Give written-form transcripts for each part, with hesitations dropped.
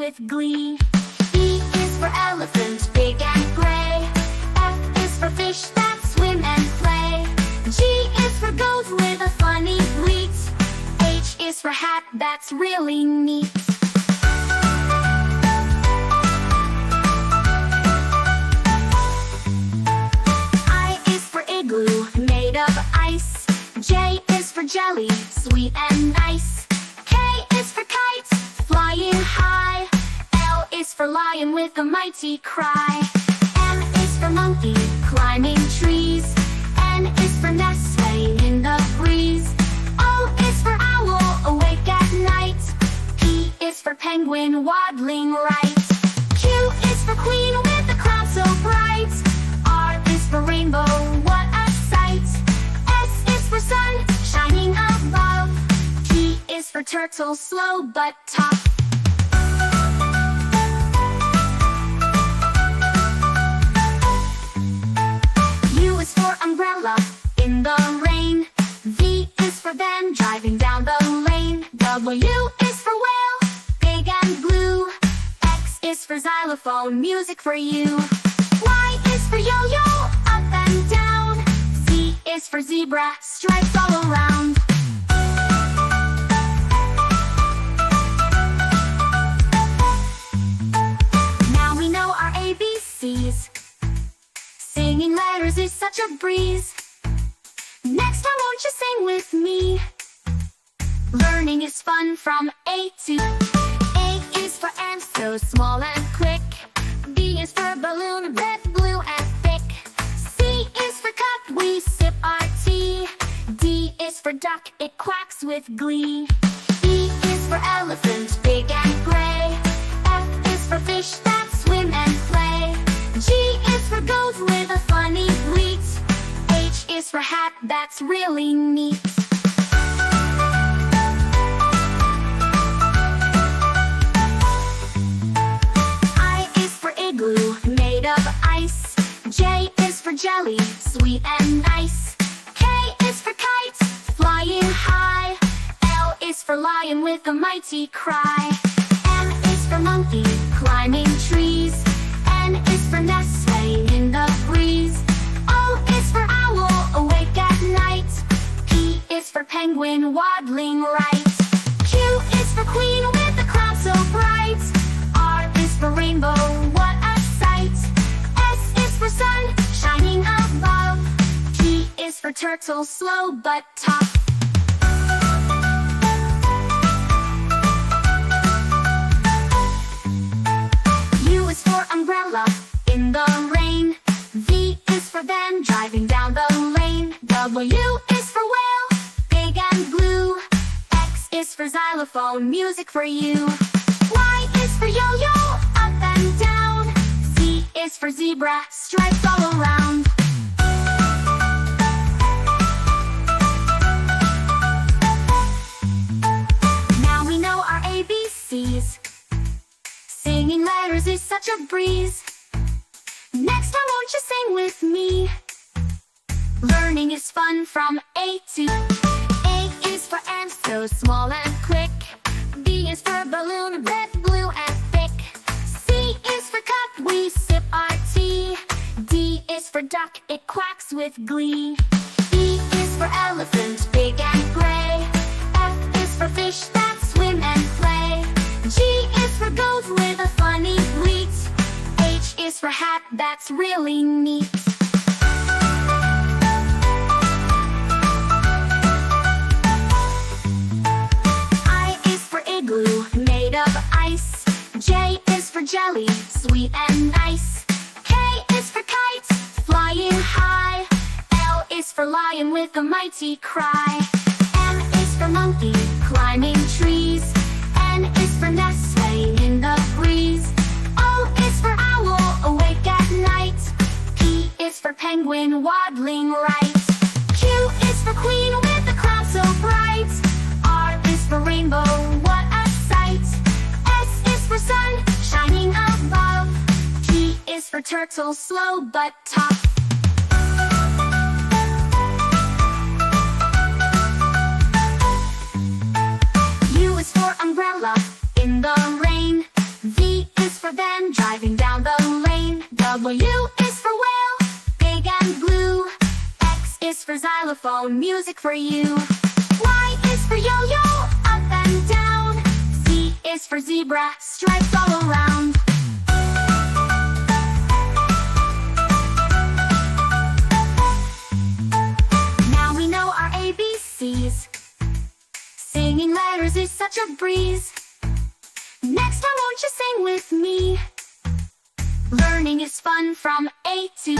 with glee. E is for elephant, big and gray. F is for fish that swim and play. G is for goat with a funny bleat. H is for hat that's really neat. I is for igloo, made of ice. J is for jelly, sweet and nice. K is for kite, flying high. L is for lion with a mighty cry. M is for monkey, climbing trees. N is for nest, swaying in the breeze. O is for owl, awake at night. P is for penguin, waddling right. Q is for queen with a crown so bright. R is for rainbow, what a sight. S is for sun, shining above. T is for turtle, slow but tough. U is for umbrella, in the rain. V is for van, driving down the lane. W is for whale, big and blue. X is for xylophone, music for you. Y is for yo-yo, up and down. Z is for zebra, stripes all around. Now we know our ABCs. Singing letters is such a breeze. Next time won't you sing with me? Learning is fun from A to A is for ant, so small and quick. B is for balloon, red, blue, and thick. C is for cup, we sip our tea. D is for duck, it quacks with glee. E is for elephant, big and gray. F is for fish that swim and play. G is for goat with a funny bleat. H is for hat that's really neat. I is for igloo, made of ice. J is for jelly, sweet and nice. K is for kite, flying high. L is for lion with a mighty cry. M is for monkey, climbing trees. N is for nest, swaying in the breeze. O is for owl, awake at night. P is for penguin, waddling right. Q is for queen with a crown so bright. R is for rainbow, what a sight. S is for sun, shining above. T is for turtle, slow but tough. U is for umbrella, in the rain. V is for van, driving down the lane. W is for whale, big and blue. X is for xylophone, music for you. Y is for yo-yo, up and down. Z is for zebra, stripes all around. Now we know our ABCs. Singing letters is such a breeze. Next time won't you sing with me? Learning is fun from A to A is for ant, so small and quick. B is for balloon, red, blue, and thick. C is for cup, we sip our tea. D is for duck, it quacks with glee. E is for elephant, big and gray. F is for fish that swim and play. G is for goat with a funny bleat. H is for hat that's really neat. I is for igloo, made of ice. J is for jelly, sweet and nice. K is for kite, flying high. L is for lion with a mighty cry. M is for monkey, climbing trees. N is for nest, swaying in the breeze. O is for owl, awake at night. P is for penguin, waddling right. Q is for queen with a crown so bright. R is for rainbow, what a sight. S is for sun, shining above. T is for turtle, slow but tough. U is for umbrella, in the rain. V for van, driving down the lane. W is for whale, big and blue. X is for xylophone, music for you. Y is for yo-yo, up and down. Z is for zebra, stripes all around. Now we know our ABCs. Singing letters is such a breeze. Next time won't you sing with me? Learning is fun from A to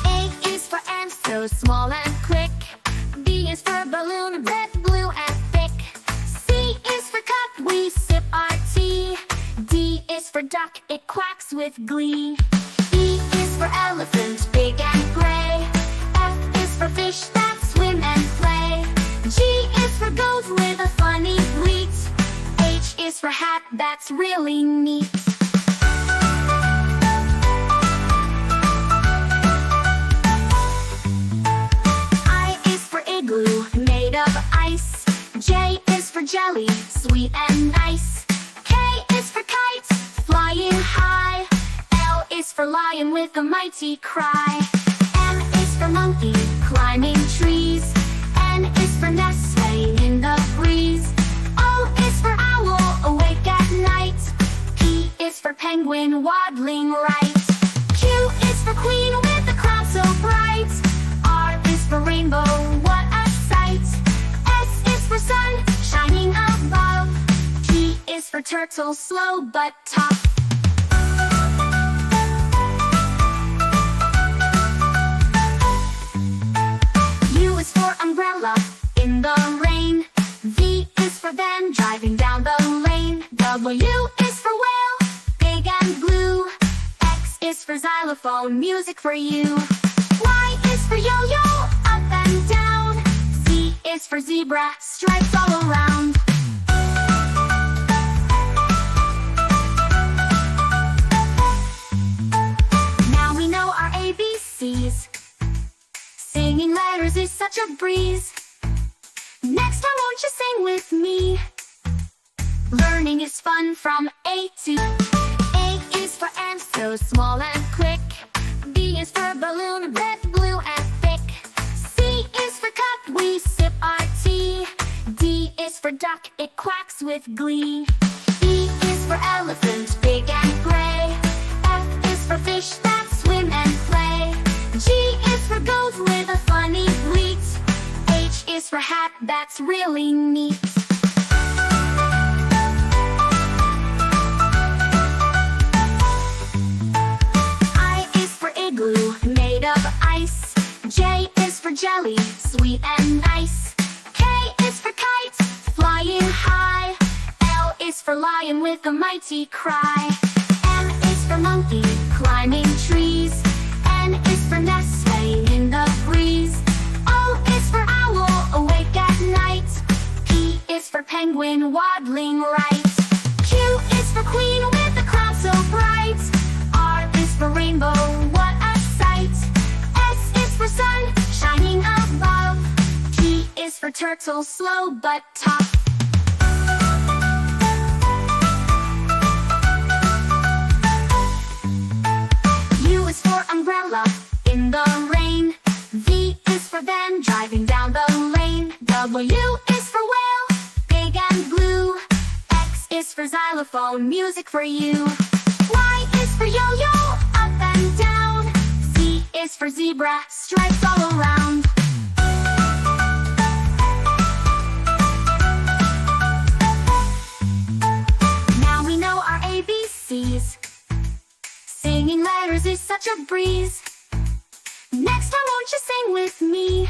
A is for ant, so small and quick. B is for balloon, red, blue, and thick. C is for cup, we sip our tea. D is for duck, it quacks with glee. E is for elephant, big and gray. F is for fish that swim and play. G is for goat with a funny bleat. H is for hat, that's really neat. I is for igloo, made of ice. J is for jelly, sweet and nice. K is for kite, flying high. L is for lion with a mighty cry. M is for monkey, climbing trees. N is for nest, swaying in the breeze. O is for owl, awake at night. P is for penguin, waddling right. Q is for queen with a crown so bright. R is for rainbow, what a sight. S is for sun, shining above. T is for turtle, slow but tough. U is for umbrella, in the rain. V is for van, driving down the lane. W is for whale, big and blue. X is for xylophone, music for you. Y is for yo-yo, up and down. Z is for zebra, stripes all around. Now we know our ABCs. Singing letters is such a breeze. Next time won't you sing with me? Learning is fun from A to A is for ant, so small and quick. B is for balloon, red, blue, and thick. C is for cup, we sip our tea. D is for duck, it quacks with glee. E is for elephant, big and gray. F is for fish that swim and play. G is for goat with a funny bleat. H is for hat, that's really neat. I is for igloo, made of ice. J is for jelly, sweet and nice. K is for kite, flying high. L is for lion with a mighty cry. M is for monkey, climbing trees. N is for nest, swaying in the breeze. O is for owl, awake at night. P is for penguin, waddling right. Q is for queen with a crown so bright. R is for rainbow, what a sight. S is for sun, shining above. T is for turtle, slow but tough. U is for umbrella, in the rain. V is for van, driving down the lane. W is for whale, big and blue. X is for xylophone, music for you. Y is for yo-yo, up and down. Z is for zebra, stripes all around. Now we know our ABCs. Singing letters is such a breeze. Next time won't you sing with me?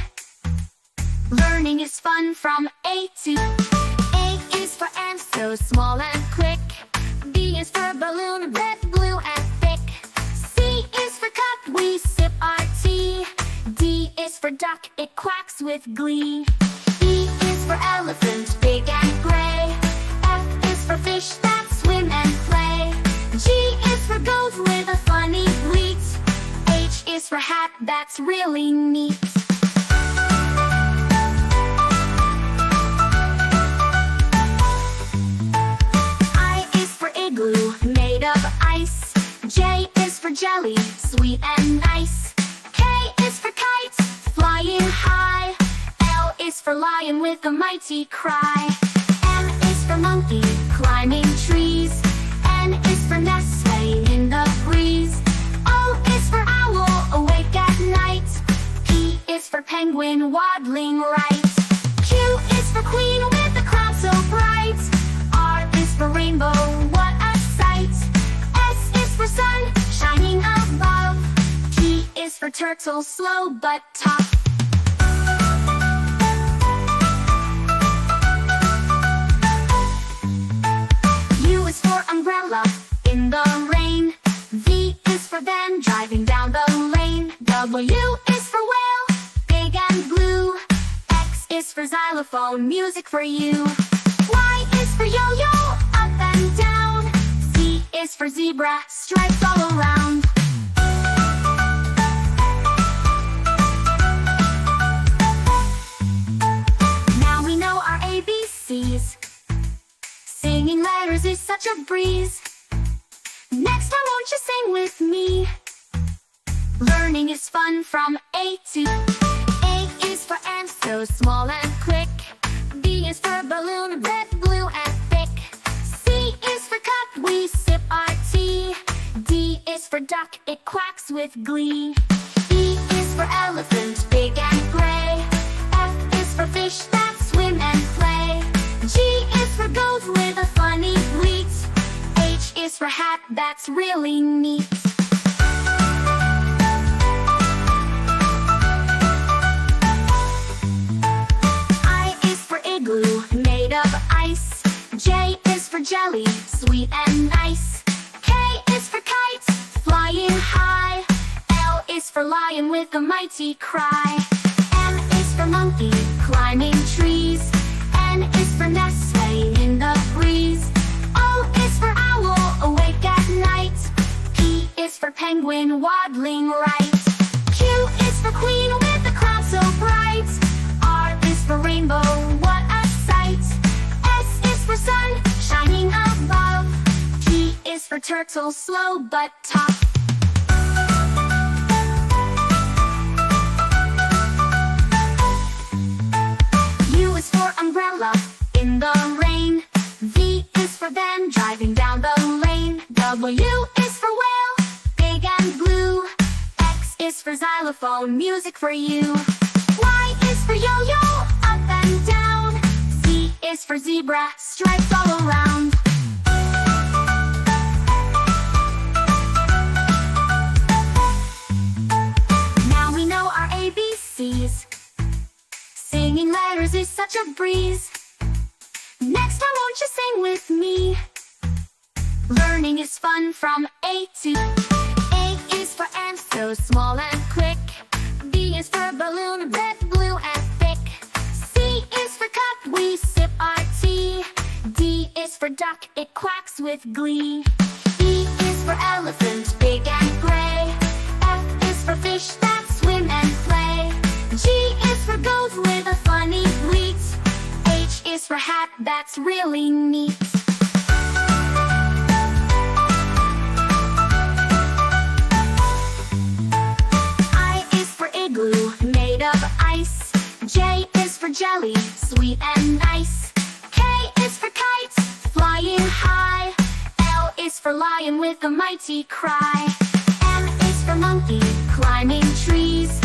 Learning is fun from A to A is for ant, so small and quick. B is for balloon, red, blue, and thick. C is for cup, we sip our tea. D is for duck, it quacks with glee. E is for elephant, big and gray. F is for fish that swim and play. G is for goat with a funny bleat. H is for hat, that's really neat. I is for igloo, made of ice. is for jelly, sweet and nice. K is for kite, flying high. L is for lion with a mighty cry. M is for monkey, climbing trees. N is for nest, swaying in the breeze. O is for owl, awake at night. P is for penguin, waddling right. Q is for queen with a crown so bright. R is for rainbow, what a sight. S is for sun, shining above. T is for turtle, slow but tough. U is for umbrella, in the rain. V is for van, driving down the lane. W is for whale, big and blue. X is for xylophone, music for you. Y is for yo-yo, up and down. Z is for zebra, stripes all around. Now we know our ABCs. Singing letters is such a breeze. Next time won't you sing with me? Learning is fun from A to A is for ant, so small and quick. B is for balloon, red, blue, and thick. C is for cup, we sip our tea. D is for duck, it quacks with glee. E is for elephant, big and gray. F is for fish that swim and play. G is for goat with a funny bleat. H is for hat, that's really neat. I is for igloo, made of ice. J is for jelly, sweet and nice. K is for kite, flying high. L is for lion with a mighty cry. M is for monkey, climbing trees. N is for nest, swaying in the breeze. O is for owl, awake at night. P is for penguin, waddling right. Q is for queen with a crown so bright. R is for rainbow, what a sight. S is for sun, shining above. T is for turtle, slow but tough. U is for umbrella, in the rain. V is for van, driving down the lane. W is for whale, big and blue. X is for xylophone, music for you. Y is for yo-yo, up and down. Z is for zebra, stripes all around. Now we know our ABCs. Singing letters is such a breeze. Next time won't you sing with me? Learning is fun from A to A is for ant, so small and quick. B is for balloon, red, blue, and thick. C is for cup, we sip our tea. D is for duck, it quacks with glee. E is for elephant, big and gray. F is for fish that swim and play. G is for goat with a funny bleat. H is for hat, that's really neat. I is for igloo, made of ice. J is for jelly, sweet and nice. K is for kite, flying high. L is for lion with a mighty cry. M is for monkey, climbing trees.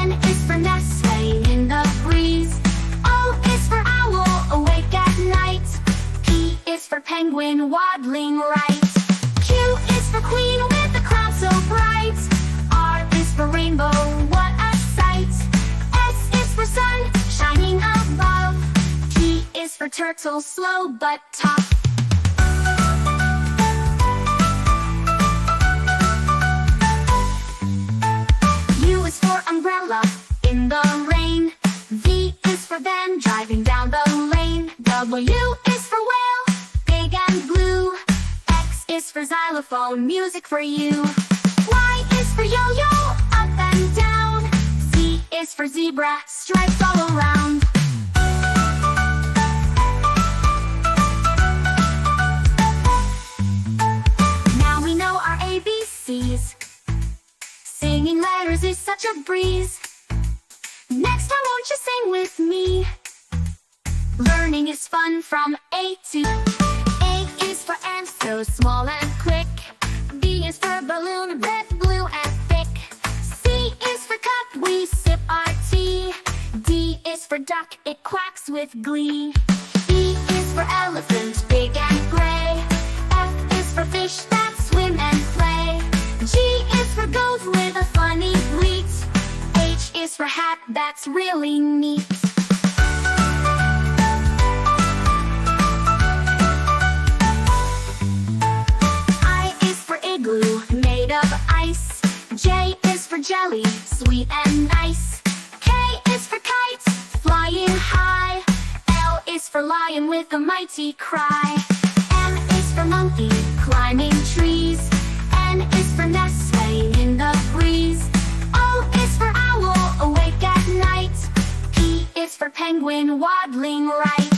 N is for nest, swaying in the breeze. O is for owl, awake at night. P is for penguin, waddling right. Q is for queen with a crown so bright. R is for rainbow, what a sight. S is for sun, shining above. T is for turtle, slow but tough. U is for umbrella, in the rain. V is for van, driving down the lane. W is for whale, big and blue. X is for xylophone, music for you. Y is for yo-yo, up and down. Z is for zebra, stripes all around. Now we know our ABCs. Singing letters is such a breeze. Next time won't you sing with me? Learning is fun from A to A is for ant, so small and quick. B is for balloon, red, blue, and thick. C is for cup, we sip our tea. D is for duck, it quacks with glee. E is for elephant, big and gray. F is for fish that swim and play. G is for goat with a funny bleat. H is for hat, that's really neat. I is for igloo, made of ice. J is for jelly, sweet and nice. K is for kite, flying high. L is for lion with a mighty cry. M is for monkey, climbing trees. N is for nestling in the breeze. O is for owl, awake at night. P is for penguin, waddling right.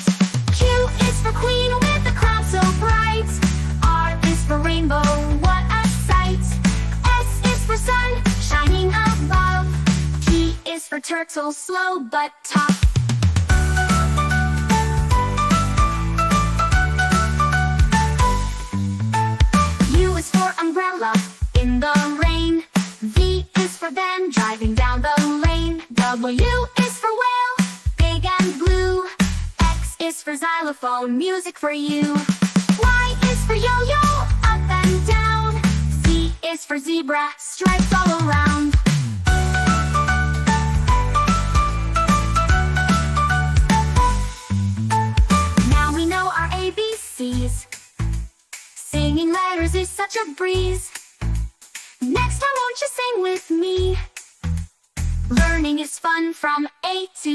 Q is for queen with a crown so bright. R is for rainbow, what a sight. S is for sun, shining above. T is for turtle, slow but tough. U is for umbrella, in the rain. V is for van, driving down the lane. W is for whale, big and blue. X is for xylophone, music for you. Y is for yo-yo, up and down. Z is for zebra, stripes all around. Now we know our ABCs. Singing letters is such a breeze. Next time won't you sing with me? Learning is fun from A to